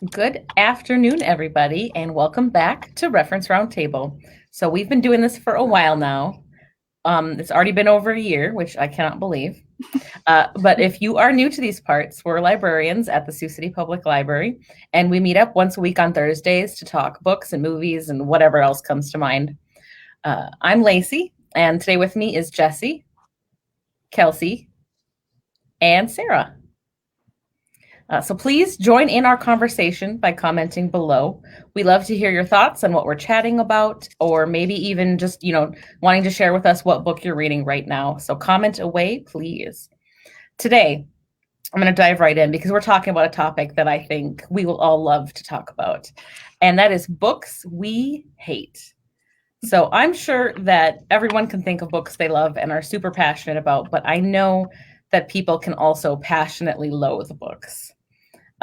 Good afternoon, everybody, and welcome back to Reference Roundtable. So we've been doing this for a while now. It's already been over a year, which I cannot believe. But if you are new to these parts, we're librarians at the Sioux City Public Library, and we meet up once a week on Thursdays to talk books and movies and whatever else comes to mind. I'm Lacey, and today with me is Jesse, Kelsey, and Sarah. So please join in our conversation by commenting below. We love to hear your thoughts on what we're chatting about, or maybe even just, wanting to share with us what book you're reading right now. So comment away, please. Today, I'm going to dive right in because we're talking about a topic that I think we will all love to talk about, and that is books we hate. So I'm sure that everyone can think of books they love and are super passionate about, but I know that people can also passionately loathe books.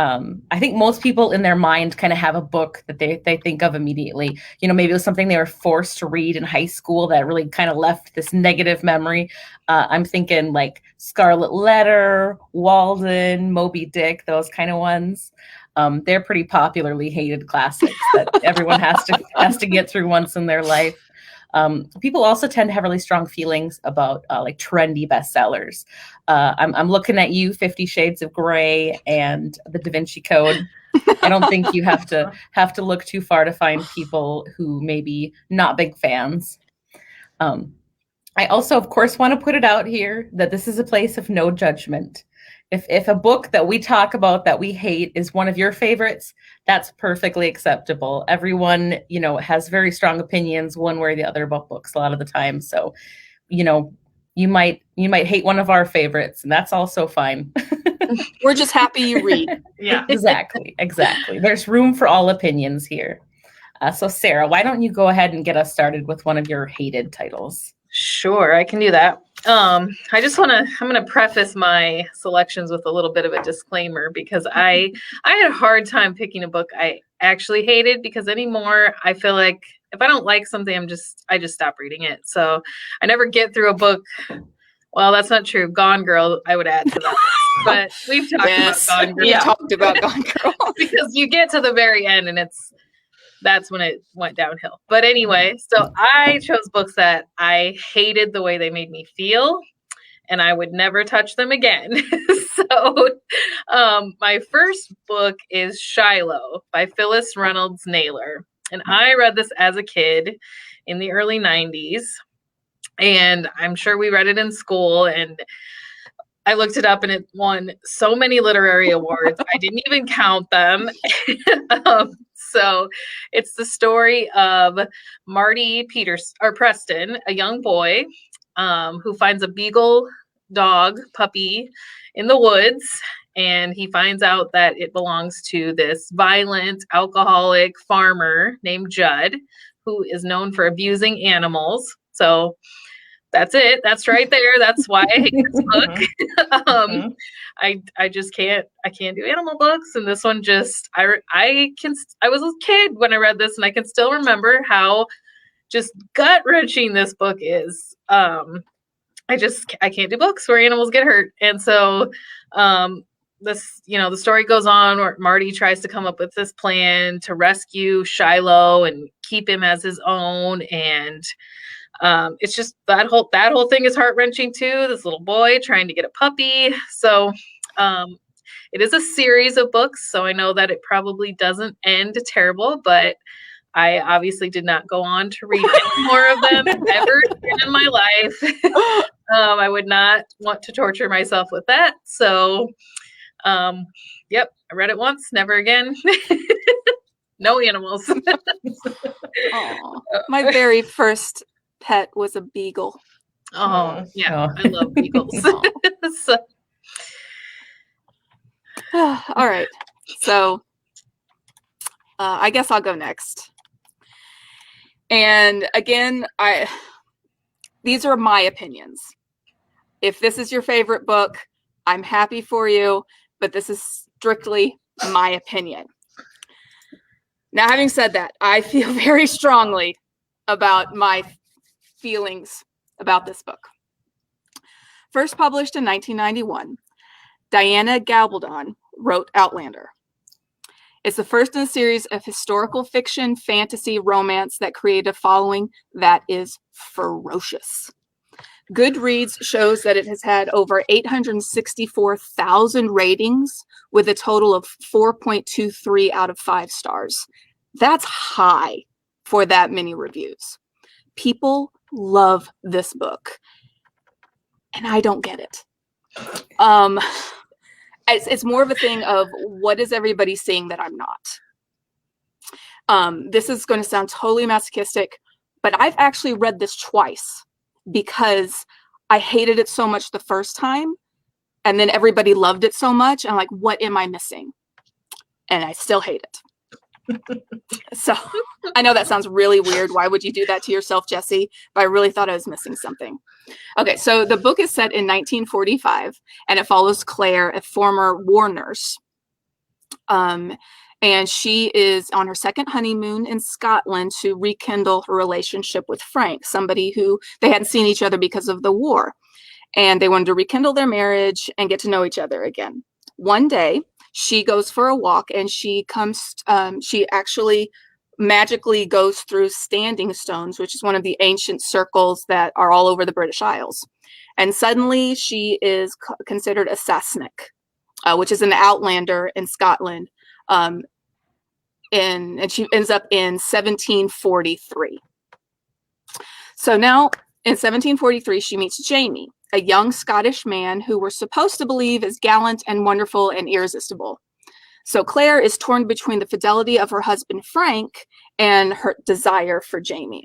I think most people in their mind kind of have a book that they think of immediately. Maybe it was something they were forced to read in high school that really kind of left this negative memory. I'm thinking like Scarlet Letter, Walden, Moby Dick, those kind of ones. They're pretty popularly hated classics that everyone has to get through once in their life. People also tend to have really strong feelings about like trendy bestsellers. I'm looking at you, 50 Shades of Grey and The Da Vinci Code. I don't think you have to look too far to find people who may be not big fans. I also, of course, want to put it out here that this is a place of no judgment. If a book that we talk about that we hate is one of your favorites, that's perfectly acceptable. Everyone, has very strong opinions one way or the other about books a lot of the time. So, you might hate one of our favorites, and that's also fine. We're just happy you read. Yeah, exactly. There's room for all opinions here. So Sarah, why don't you go ahead and get us started with one of your hated titles? Sure, I can do that. I'm going to preface my selections with a little bit of a disclaimer because I had a hard time picking a book I actually hated, because anymore I feel like if I don't like something, I just stop reading it. So I never get through a book. Well, that's not true. Gone Girl, I would add to that. But we've talked about Gone Girl. We talked about Gone Girl. Because you get to the very end and that's when it went downhill. But anyway, so I chose books that I hated the way they made me feel, and I would never touch them again. So my first book is Shiloh by Phyllis, Reynolds, Naylor. And I read this as a kid in the early 90s. And I'm sure we read it in school, and I looked it up and it won so many literary awards. I didn't even count them. So it's the story of Marty Preston, a young boy who finds a beagle dog puppy in the woods. And he finds out that it belongs to this violent, alcoholic farmer named Judd, who is known for abusing animals. So that's it. That's right there. That's why I hate this book. I just can't do animal books. And this one I was a kid when I read this, and I can still remember how just gut wrenching this book is. I can't do books where animals get hurt. And so, the story goes on where Marty tries to come up with this plan to rescue Shiloh and keep him as his own. And it's just that whole thing is heart-wrenching too. This little boy trying to get a puppy. So it is a series of books, so I know that it probably doesn't end terrible, but I obviously did not go on to read any more of them ever in my life. I would not want to torture myself with that. So yep, I read it once, never again. No animals. My very first pet was a beagle. Oh, yeah. I love beagles. So. All right. So I guess I'll go next. And again, these are my opinions. If this is your favorite book, I'm happy for you, but this is strictly my opinion. Now, having said that, I feel very strongly about my feelings about this book. First published in 1991, Diana Gabaldon wrote Outlander. It's the first in a series of historical fiction, fantasy, romance that created a following that is ferocious. Goodreads shows that it has had over 864,000 ratings with a total of 4.23 out of 5 stars. That's high for that many reviews. People love this book, and I don't get it. It's more of a thing of what is everybody seeing that I'm not. This is going to sound totally masochistic, but I've actually read this twice because I hated it so much the first time, and then everybody loved it so much. I'm like, what am I missing? And I still hate it. So I know that sounds really weird. Why would you do that to yourself, Jesse? But I really thought I was missing something. Okay, so the book is set in 1945, and it follows Claire, a former war nurse. And she is on her second honeymoon in Scotland to rekindle her relationship with Frank, somebody who they hadn't seen each other because of the war. And they wanted to rekindle their marriage and get to know each other again. One day, she goes for a walk, and she actually magically goes through Standing Stones, which is one of the ancient circles that are all over the British Isles. And suddenly she is considered a Sassenach, which is an Outlander in Scotland. And she ends up in 1743. So now in 1743, she meets Jamie, a young Scottish man who we're supposed to believe is gallant and wonderful and irresistible. So Claire is torn between the fidelity of her husband, Frank, and her desire for Jamie.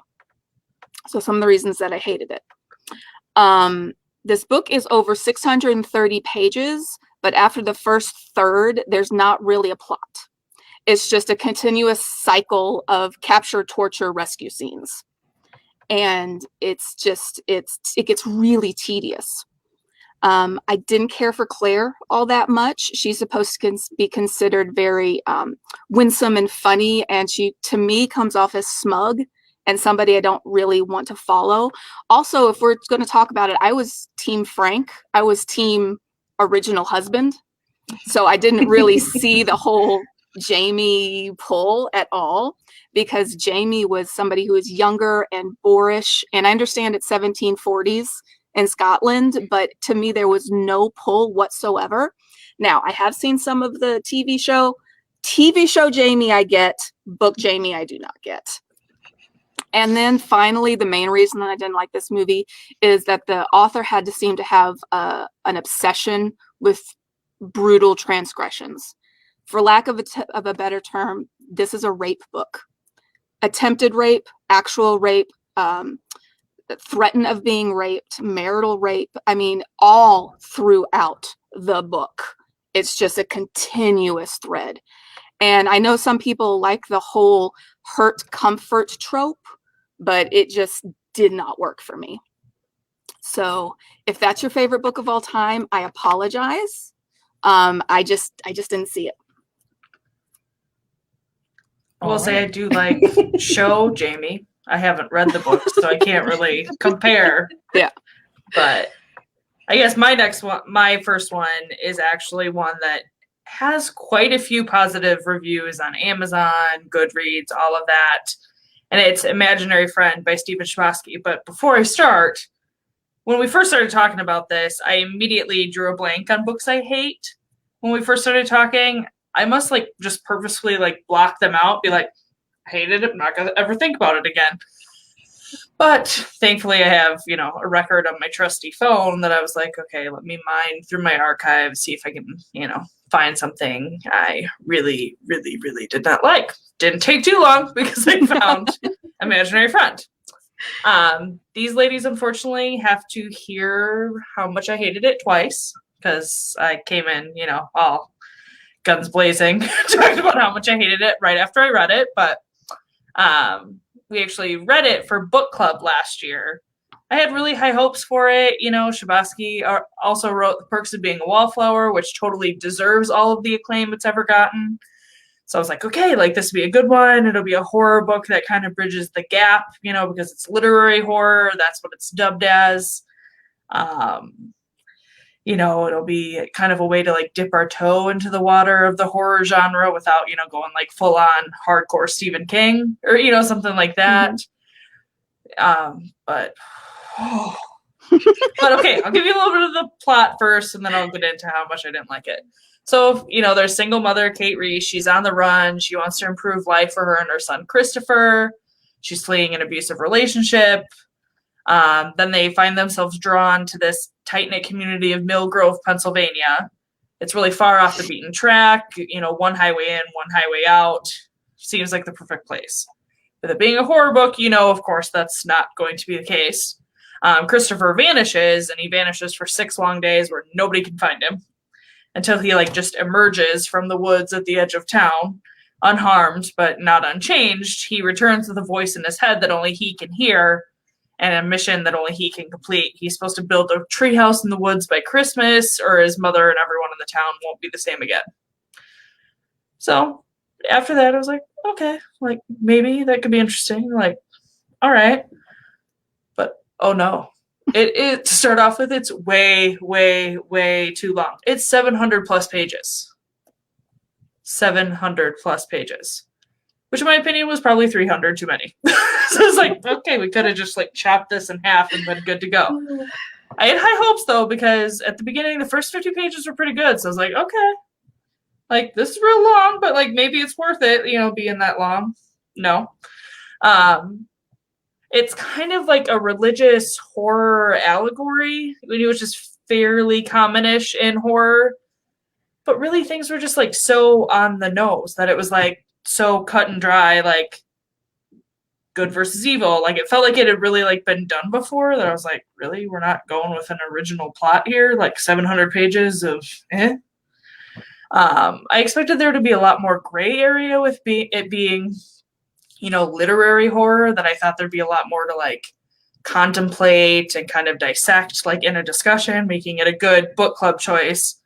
So some of the reasons that I hated it. This book is over 630 pages, but after the first third, there's not really a plot. It's just a continuous cycle of capture, torture, rescue scenes. And it gets really tedious. I didn't care for Claire all that much. She's supposed to be considered very winsome and funny, and she, to me, comes off as smug and somebody I don't really want to follow. Also, if we're going to talk about it, I was Team Frank. I was Team Original Husband. So I didn't really see the whole Jamie pull at all, because Jamie was somebody who was younger and boorish. And I understand it's 1740s in Scotland, but to me, there was no pull whatsoever. Now, I have seen some of the TV show. TV show Jamie I get, book Jamie I do not get. And then finally, the main reason that I didn't like this movie is that the author had to seem to have an obsession with brutal transgressions. For lack of a better term, this is a rape book. Attempted rape, actual rape, threat of being raped, marital rape. I mean, all throughout the book. It's just a continuous thread. And I know some people like the whole hurt comfort trope, but it just did not work for me. So if that's your favorite book of all time, I apologize. I just didn't see it. I will say I do like show Jamie. I haven't read the book, so I can't really compare. Yeah. But I guess my first one is actually one that has quite a few positive reviews on Amazon, Goodreads, all of that. And it's Imaginary Friend by Stephen Chbosky. But before I start, when we first started talking about this, I immediately drew a blank on books I hate. When we first started talking, I must just purposefully block them out, be like, I hated it, I'm not gonna ever think about it again. But thankfully I have, a record on my trusty phone that I was like, okay, let me mine through my archives, see if I can, find something I really, really, really did not like. Didn't take too long because I found Imaginary Friend. These ladies, unfortunately, have to hear how much I hated it twice, because I came in, all guns blazing, talked about how much I hated it right after I read it. But we actually read it for book club last year. I had really high hopes for it. Chbosky also wrote The Perks of Being a Wallflower, which totally deserves all of the acclaim it's ever gotten. So I was like, okay, this will be a good one. It'll be a horror book that kind of bridges the gap, because it's literary horror. That's what it's dubbed as. it'll be kind of a way to like dip our toe into the water of the horror genre without, going like full on hardcore Stephen King or, something like that. But okay, I'll give you a little bit of the plot first and then I'll get into how much I didn't like it. So, there's single mother, Kate Reese. She's on the run. She wants to improve life for her and her son, Christopher. She's fleeing an abusive relationship. Then they find themselves drawn to this tight-knit community of Mill Grove, Pennsylvania. It's really far off the beaten track, one highway in, one highway out. Seems like the perfect place. With it being a horror book, of course, that's not going to be the case. Christopher vanishes, and he vanishes for 6 long days where nobody can find him until he just emerges from the woods at the edge of town, unharmed but not unchanged. He returns with a voice in his head that only he can hear, and a mission that only he can complete. He's supposed to build a treehouse in the woods by Christmas, or his mother and everyone in the town won't be the same again. So after that, I was like, okay, maybe that could be interesting. All right. But oh no. It to start off with, it's way, way, way too long. It's 700 plus pages. 700 plus pages. Which in my opinion was probably 300 too many. So it's okay, we could have just chopped this in half and been good to go. I had high hopes though, because at the beginning, the first 50 pages were pretty good. So I was okay, this is real long, but maybe it's worth it, being that long. No. It's kind of like a religious horror allegory, which is fairly common-ish in horror. But really things were just so on the nose that it was so cut and dry, good versus evil. It felt like it had really been done before, that I was really? We're not going with an original plot here? 700 pages of I expected there to be a lot more gray area with it being, literary horror, that I thought there'd be a lot more to contemplate and kind of dissect in a discussion, making it a good book club choice.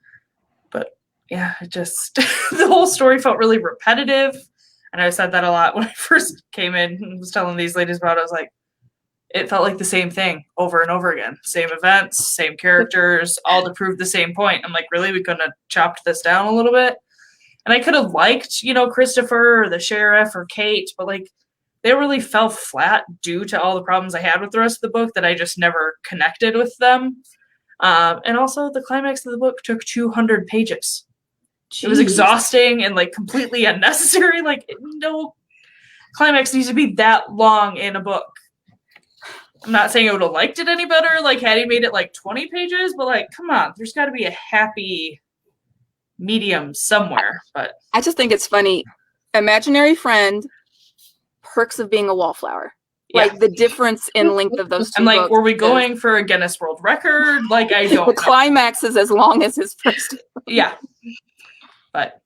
But yeah, it just the whole story felt really repetitive. And I said that a lot when I first came in and was telling these ladies about it. I was it felt like the same thing over and over again. Same events, same characters, all to prove the same point. I'm really? We couldn't have chopped this down a little bit? And I could have liked, Christopher or the sheriff or Kate, but they really fell flat due to all the problems I had with the rest of the book, that I just never connected with them. And also the climax of the book took 200 pages. Jeez. It was exhausting and completely unnecessary. No climax needs to be that long in a book. I'm not saying I would have liked it any better, had he made it 20 pages, but come on, there's got to be a happy medium somewhere. But I just think it's funny. Imaginary friend, perks of being a wallflower. Yeah. The difference in length of those two. I'm were we going for a Guinness World Record? I don't know. The climax is as long as his first. Yeah. But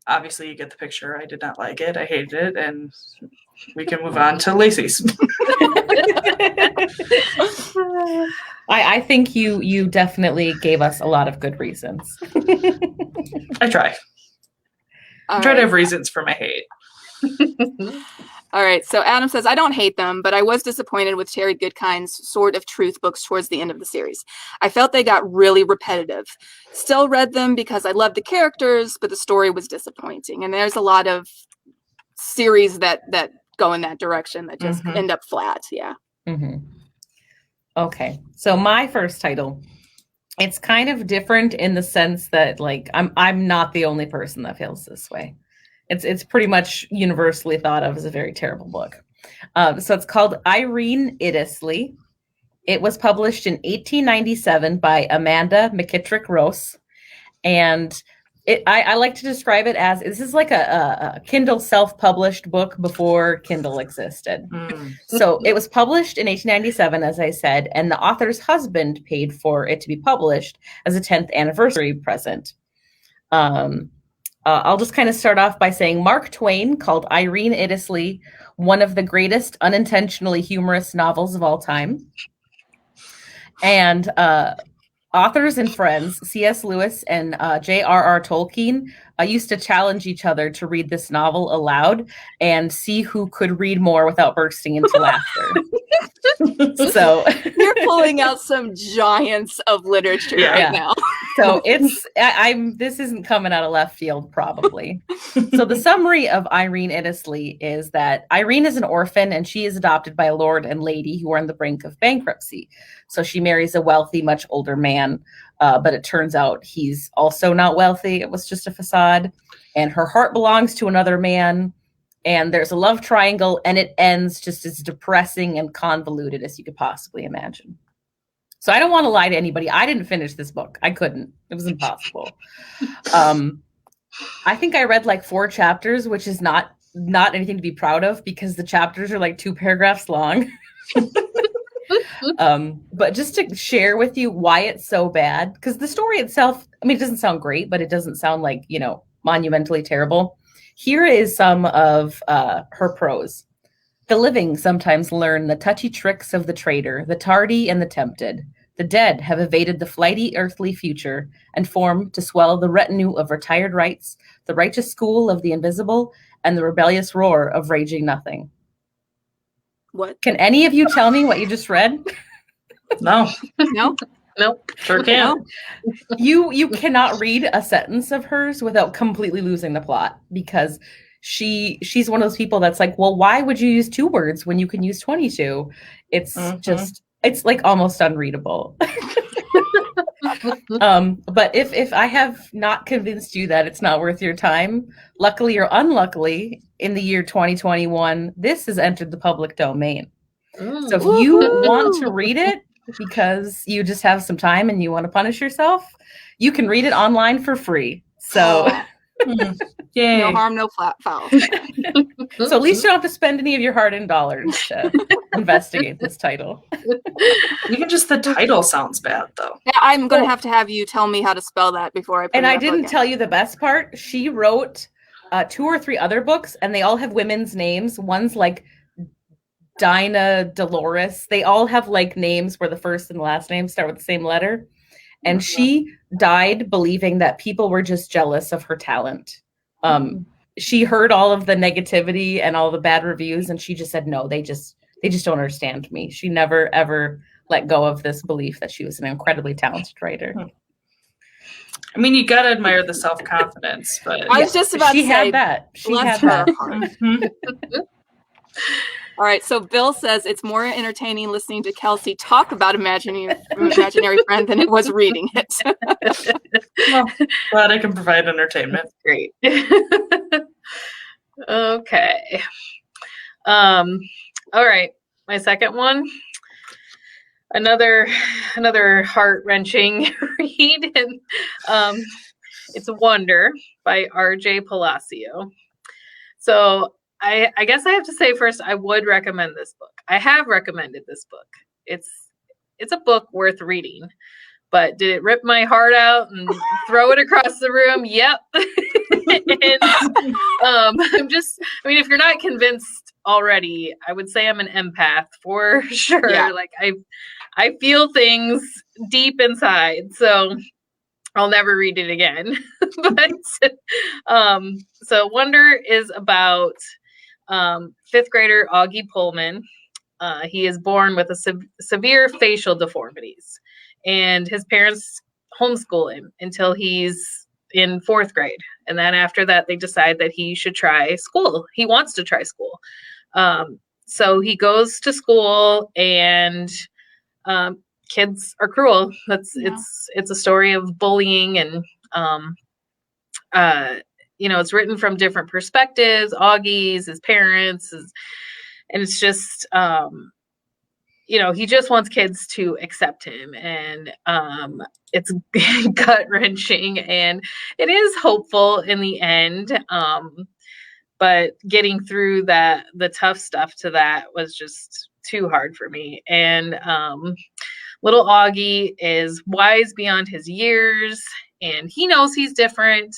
obviously you get the picture. I did not like it. I hated it. And we can move on to Lacey's. I think you definitely gave us a lot of good reasons. I try. I try to have reasons for my hate. All right. So Adam says, I don't hate them, but I was disappointed with Terry Goodkind's Sword of Truth books towards the end of the series. I felt they got really repetitive. Still read them because I loved the characters, but the story was disappointing. And there's a lot of series that go in that direction that just end up flat. Yeah. Mm-hmm. Okay. So my first title, it's kind of different in the sense that I'm not the only person that feels this way. It's pretty much universally thought of as a very terrible book. So it's called Irene Idisly. It was published in 1897 by Amanda McKittrick Rose. And I like to describe it as, this is a Kindle self-published book before Kindle existed. So it was published in 1897, as I said, and the author's husband paid for it to be published as a 10th anniversary present. I'll just kind of start off by saying Mark Twain called Irene Idisly one of the greatest unintentionally humorous novels of all time. And authors and friends, C.S. Lewis and J.R.R. Tolkien, used to challenge each other to read this novel aloud and see who could read more without bursting into laughter. So You're pulling out some giants of literature right now. So this isn't coming out of left field, probably. So the summary of Irene Idisly is that Irene is an orphan and she is adopted by a lord and lady who are on the brink of bankruptcy. So she marries a wealthy, much older man, but it turns out he's also not wealthy. It was just a facade. And her heart belongs to another man. And there's a love triangle, and it ends just as depressing and convoluted as you could possibly imagine. So I don't want to lie to anybody. I didn't finish this book. I couldn't. It was impossible. I think I read like 4 chapters, which is not anything to be proud of because the chapters are like 2 paragraphs long. But just to share with you why it's so bad, because the story itself, I mean, it doesn't sound great, but it doesn't sound like, monumentally terrible. Here is some of her prose. The living sometimes learn the touchy tricks of the traitor, the tardy and the tempted. The dead have evaded the flighty earthly future and form to swell the retinue of retired rights, the righteous school of the invisible, and the rebellious roar of raging nothing. What? Can any of you tell me what you just read? No. No? Nope. Sure can. You cannot read a sentence of hers without completely losing the plot, because she's one of those people that's like, well, why would you use 2 words when you can use 22? It's it's like almost unreadable. But if I have not convinced you that it's not worth your time, luckily or unluckily, in the year 2021, this has entered the public domain. So if you want to read it because you just have some time and you want to punish yourself, you can read it online for free. So Yay. No harm, no foul. So at least you don't have to spend any of your hard-earned dollars to investigate this title. Even just the title sounds bad, though. Yeah, I'm going to have you tell me how to spell that before I put And it I up didn't again. tell you the best part. She wrote 2 or 3 other books, and they all have women's names. One's like Dinah Dolores. They all have like names where the first and the last name start with the same letter. And she died believing that people were just jealous of her talent. She heard all of the negativity and all the bad reviews, and she just said, no, they just don't understand me. She never, ever let go of this belief that she was an incredibly talented writer. I mean, you gotta admire the self-confidence, but I was just about to say, had that. She bless had her that. heart. All right, so Bill says it's more entertaining listening to Kelsey talk about imaginary friend than it was reading it. Well, glad I can provide entertainment. Great. Okay. All right. My second one. Another heart-wrenching read, and it's Wonder by R.J. Palacio. So I guess I have to say first, I would recommend this book. I have recommended this book. It's a book worth reading. But did it rip my heart out and throw it across the room? Yep. And, if you're not convinced already, I would say I'm an empath for sure. Yeah. Like I feel things deep inside. So I'll never read it again. But so Wonder is about 5th grader Augie Pullman. He is born with a severe facial deformities. And his parents homeschool him until he's in 4th grade. And then after that, they decide that he should try school. He wants to try school. So he goes to school, and kids are cruel. It's a story of bullying, and it's written from different perspectives, Augie's, his parents, and it's just he just wants kids to accept him, and it's gut wrenching, and it is hopeful in the end. But getting through the tough stuff to that was just too hard for me. And little Augie is wise beyond his years, and he knows he's different,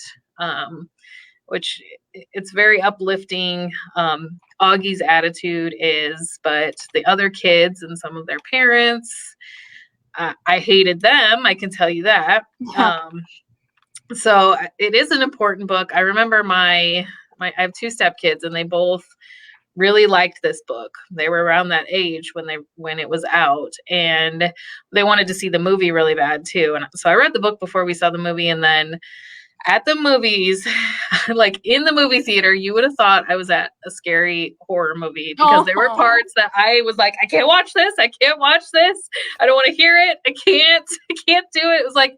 which it's very uplifting. Augie's attitude is, but the other kids and some of their parents, I hated them. I can tell you that. So it is an important book. I remember I have 2 stepkids, and they both really liked this book. They were around that age when it was out, and they wanted to see the movie really bad too. And so I read the book before we saw the movie, and then at the movies, like in the movie theater, you would have thought I was at a scary horror movie, because there were parts that I was like, I can't watch this. I can't watch this. I don't want to hear it. I can't do it. It was like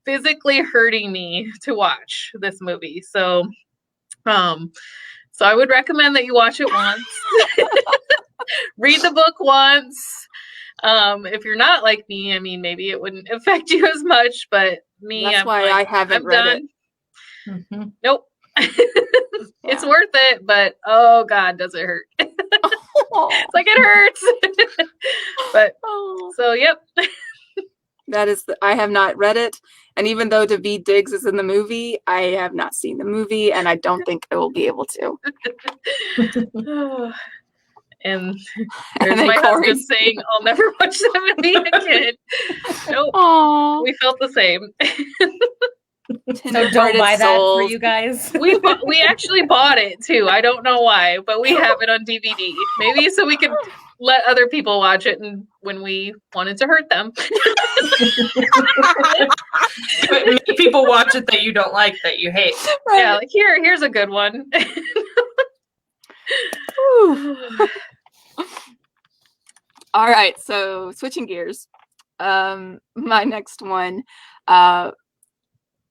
physically hurting me to watch this movie. So I would recommend that you watch it once, read the book once. If you're not like me, I mean, maybe it wouldn't affect you as much, but me, That's why I haven't read it. Mm-hmm. Nope. It's worth it, but oh God, does it hurt? It's like it hurts. But so, yep. I have not read it. And even though Daveed Diggs is in the movie, I have not seen the movie, and I don't think I will be able to. And there's my husband saying, I'll never watch that movie again. Nope. Aww. We felt the same. So don't buy that for you guys. We actually bought it too. I don't know why, but we have it on DVD. Maybe so we could let other people watch it, and when we wanted to hurt them. But make people watch it that you don't like, that you hate. Right. Yeah, like here's a good one. All right, so switching gears. My next one,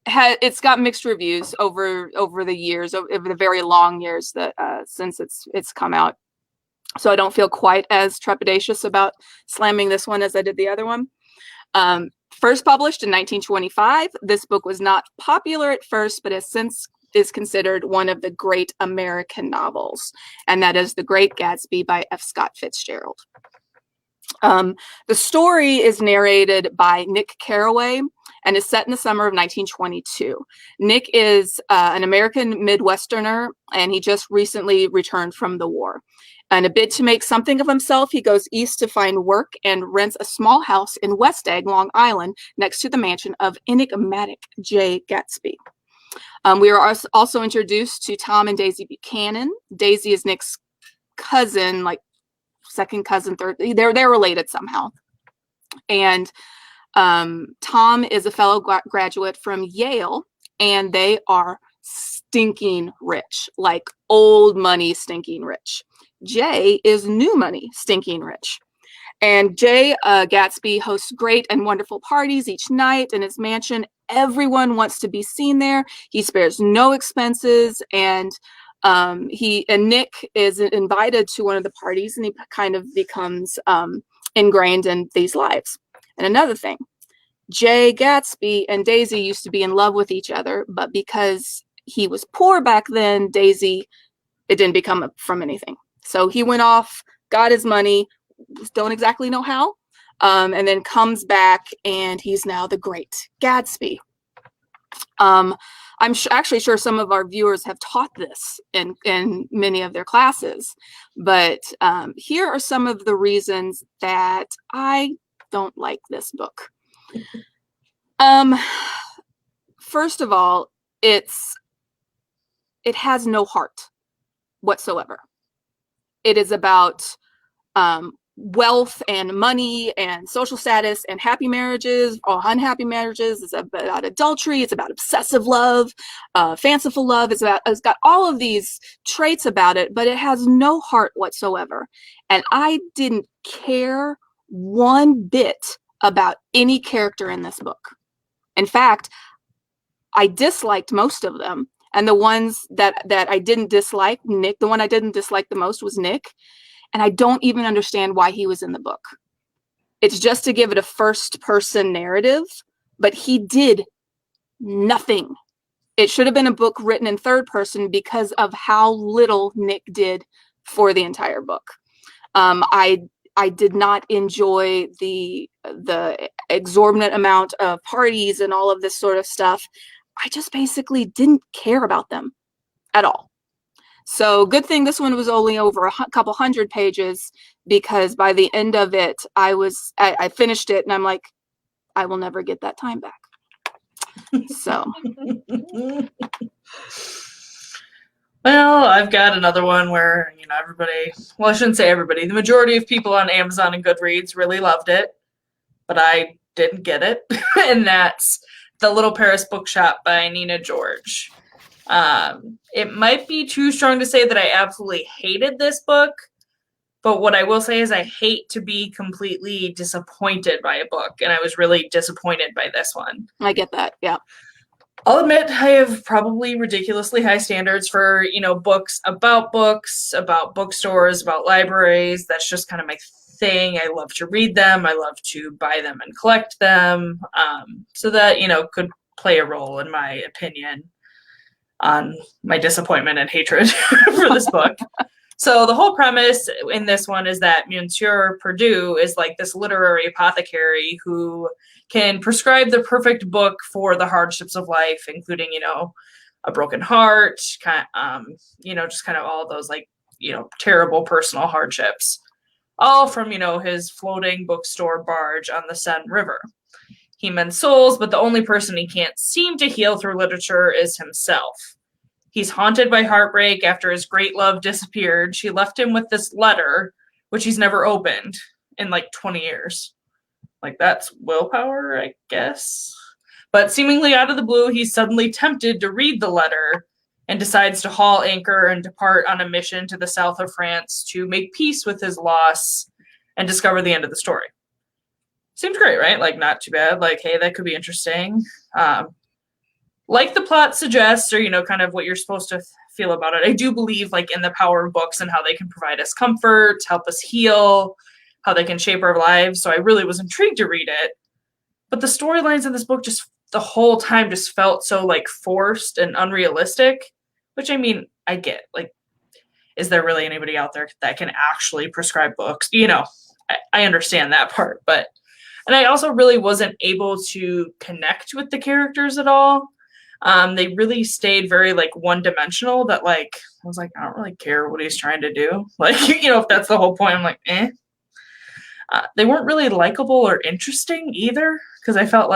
it's got mixed reviews over the years, over the very long years that since it's come out. So I don't feel quite as trepidatious about slamming this one as I did the other one. First published in 1925, this book was not popular at first, but has since is considered one of the great American novels, and that is The Great Gatsby by F. Scott Fitzgerald. The story is narrated by Nick Carraway and is set in the summer of 1922. Nick is an American Midwesterner, and he just recently returned from the war. In a bid to make something of himself, he goes east to find work and rents a small house in West Egg, Long Island, next to the mansion of enigmatic J. Gatsby. We are also introduced to Tom and Daisy Buchanan. Daisy is Nick's cousin, like second cousin, third. They're related somehow. And Tom is a fellow graduate from Yale, and they are stinking rich, like old money stinking rich. Jay is new money stinking rich. And Jay Gatsby hosts great and wonderful parties each night in his mansion. Everyone wants to be seen there. He spares no expenses, and Nick is invited to one of the parties, and he kind of becomes ingrained in these lives. And another thing, Jay Gatsby and Daisy used to be in love with each other, but because he was poor back then, Daisy, it didn't become from anything. So he went off, got his money, don't exactly know how, and then comes back, and he's now the Great Gatsby. I'm actually sure some of our viewers have taught this in many of their classes, but here are some of the reasons that I don't like this book. First of all, it has no heart whatsoever. It is about wealth and money and social status and happy marriages or unhappy marriages. It's about adultery. It's about obsessive love, fanciful love. It's got all of these traits about it, but it has no heart whatsoever. And I didn't care one bit about any character in this book. In fact, I disliked most of them. And the ones that I didn't dislike, Nick, the one I didn't dislike the most was Nick. And I don't even understand why he was in the book. It's just to give it a first-person narrative, but he did nothing. It should have been a book written in third person because of how little Nick did for the entire book. I did not enjoy the exorbitant amount of parties and all of this sort of stuff. I just basically didn't care about them at all. So good thing this one was only over a couple hundred pages, because by the end of it, I finished it and I'm like, I will never get that time back. So. Well, I've got another one where, everybody, well, I shouldn't say everybody, the majority of people on Amazon and Goodreads really loved it, but I didn't get it. And that's The Little Paris Bookshop by Nina George. It might be too strong to say that I absolutely hated this book, but what I will say is I hate to be completely disappointed by a book, and I was really disappointed by this one. I get that, yeah. I'll admit I have probably ridiculously high standards for, books, about bookstores, about libraries. That's just kind of my thing. I love to read them. I love to buy them and collect them. So that, could play a role in my opinion on my disappointment and hatred for this book. So the whole premise in this one is that Monsieur Perdue is like this literary apothecary who can prescribe the perfect book for the hardships of life, including, a broken heart, just kind of all those terrible personal hardships, all from, his floating bookstore barge on the Seine River. He mends souls, but the only person he can't seem to heal through literature is himself. He's haunted by heartbreak after his great love disappeared. She left him with this letter, which he's never opened in 20 years. That's willpower, I guess. But seemingly out of the blue, he's suddenly tempted to read the letter and decides to haul anchor and depart on a mission to the south of France to make peace with his loss and discover the end of the story. Seems great, right? Not too bad. Hey, that could be interesting. Like the plot suggests, or, kind of what you're supposed to feel about it, I do believe, in the power of books and how they can provide us comfort, help us heal, how they can shape our lives. So I really was intrigued to read it. But the storylines in this book just the whole time just felt so forced and unrealistic, which I get. Is there really anybody out there that can actually prescribe books? I understand that part, and I also really wasn't able to connect with the characters at all. They really stayed very one-dimensional that I was I don't really care what he's trying to do. If that's the whole point, I'm eh. They weren't really likable or interesting either, because I felt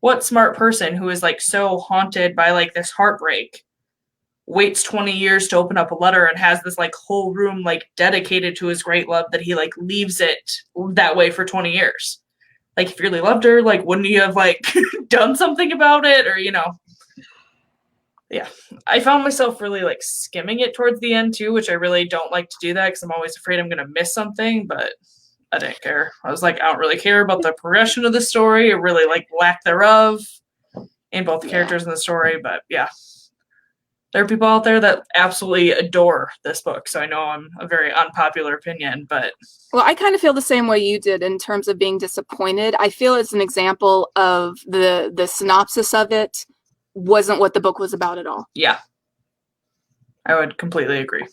what smart person who is so haunted by this heartbreak waits 20 years to open up a letter and has this whole room dedicated to his great love that he leaves it that way for 20 years. If you really loved her, wouldn't you have done something about it, or yeah. I found myself really skimming it towards the end too, which I really don't like to do that because I'm always afraid I'm gonna miss something, but I didn't care. I was I don't really care about the progression of the story, or really lack thereof in both the characters in the story. But yeah, there are people out there that absolutely adore this book. So I know I'm a very unpopular opinion, but well, I kind of feel the same way you did in terms of being disappointed. I feel it's an example of the synopsis of it wasn't what the book was about at all. Yeah, I would completely agree.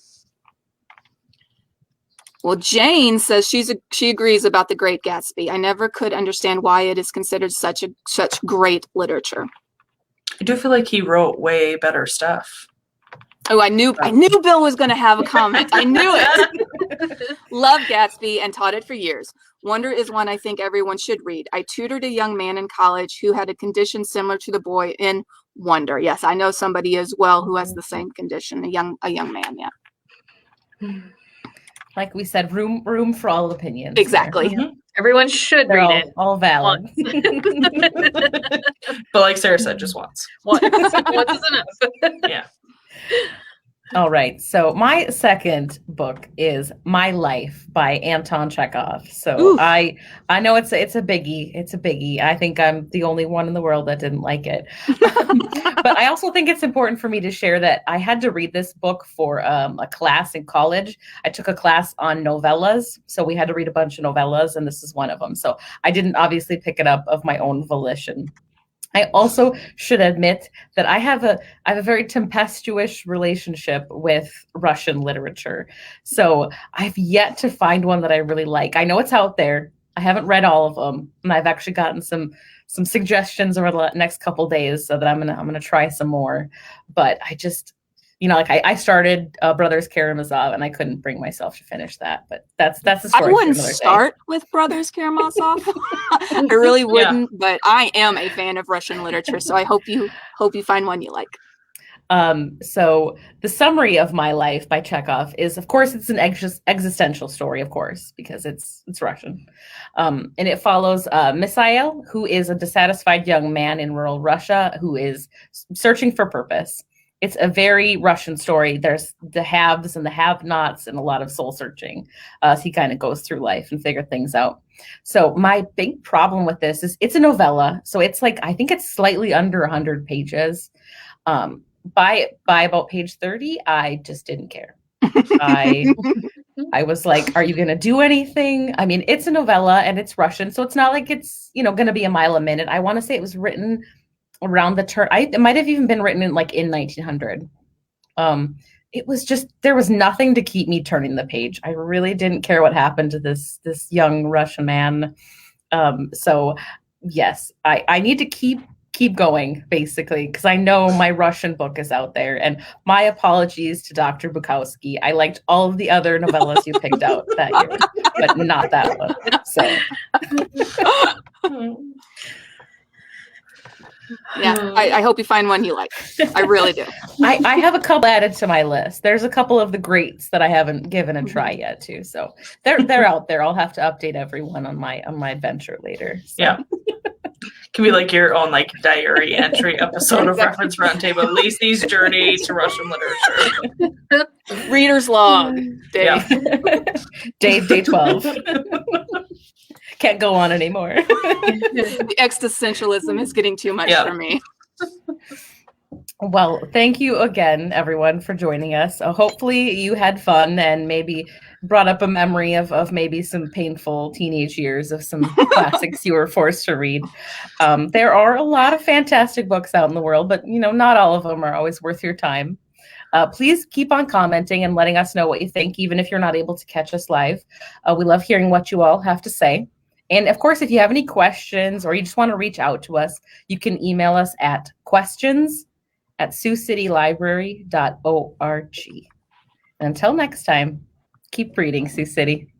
Well, Jane says she agrees about The Great Gatsby. I never could understand why it is considered such great literature. I do feel he wrote way better stuff. Oh, I knew Bill was going to have a comment. I knew it. Love Gatsby and taught it for years. Wonder is one I think everyone should read. I tutored a young man in college who had a condition similar to the boy in Wonder. Yes, I know somebody as well who has the same condition. A young man. Yeah. Like we said, room for all opinions. Exactly. Mm-hmm. Everyone should They're read it. all valid. But like Sarah said, just once. Once is enough. Yeah. All right. So my second book is My Life by Anton Chekhov. So Oof. I know it's a biggie. It's a biggie. I think I'm the only one in the world that didn't like it. But I also think it's important for me to share that I had to read this book for a class in college. I took a class on novellas. So we had to read a bunch of novellas, and this is one of them. So I didn't obviously pick it up of my own volition. I also should admit that I have a very tempestuous relationship with Russian literature. So I've yet to find one that I really like. I know it's out there. I haven't read all of them, and I've actually gotten some suggestions over the next couple days, so that I'm gonna try some more. But like I started Brothers Karamazov and I couldn't bring myself to finish that, but that's the story. I wouldn't start with Brothers Karamazov. I really wouldn't, but I am a fan of Russian literature, so I hope you find one you like. So the summary of My Life by Chekhov is, of course, it's an existential story, of course, because it's Russian. And it follows Misail, who is a dissatisfied young man in rural Russia who is searching for purpose. It's a very Russian story. There's the haves and the have-nots and a lot of soul searching as he kind of goes through life and figure things out. So my big problem with this is it's a novella. So it's like, I think it's slightly under 100 pages. By about page 30, I just didn't care. I was like, are you going to do anything? I mean, it's a novella and it's Russian, so it's not like it's, going to be a mile a minute. I want to say it was written around the turn. It might have even been written in 1900. It was just, there was nothing to keep me turning the page. I really didn't care what happened to this young Russian man. So yes, I need to keep going, basically, because I know my Russian book is out there. And my apologies to Dr. Bukowski. I liked all of the other novellas you picked out that year, but not that one. So yeah, I hope you find one you like. I really do. I have a couple added to my list. There's a couple of the greats that I haven't given a try yet too. So they're out there. I'll have to update everyone on my adventure later. So. Yeah. Can be like your own diary entry episode of Reference Roundtable, Lacey's journey to Russian literature. Reader's log. Day. Yeah. day 12. Can't go on anymore. The existentialism is getting too much for me. Well, thank you again, everyone, for joining us. Hopefully you had fun and maybe brought up a memory of maybe some painful teenage years of some classics you were forced to read. There are a lot of fantastic books out in the world, but not all of them are always worth your time. Please keep on commenting and letting us know what you think, even if you're not able to catch us live. We love hearing what you all have to say. And of course, if you have any questions or you just want to reach out to us, you can email us at questions@siouxcitylibrary.org. And until next time, keep reading, Sioux City.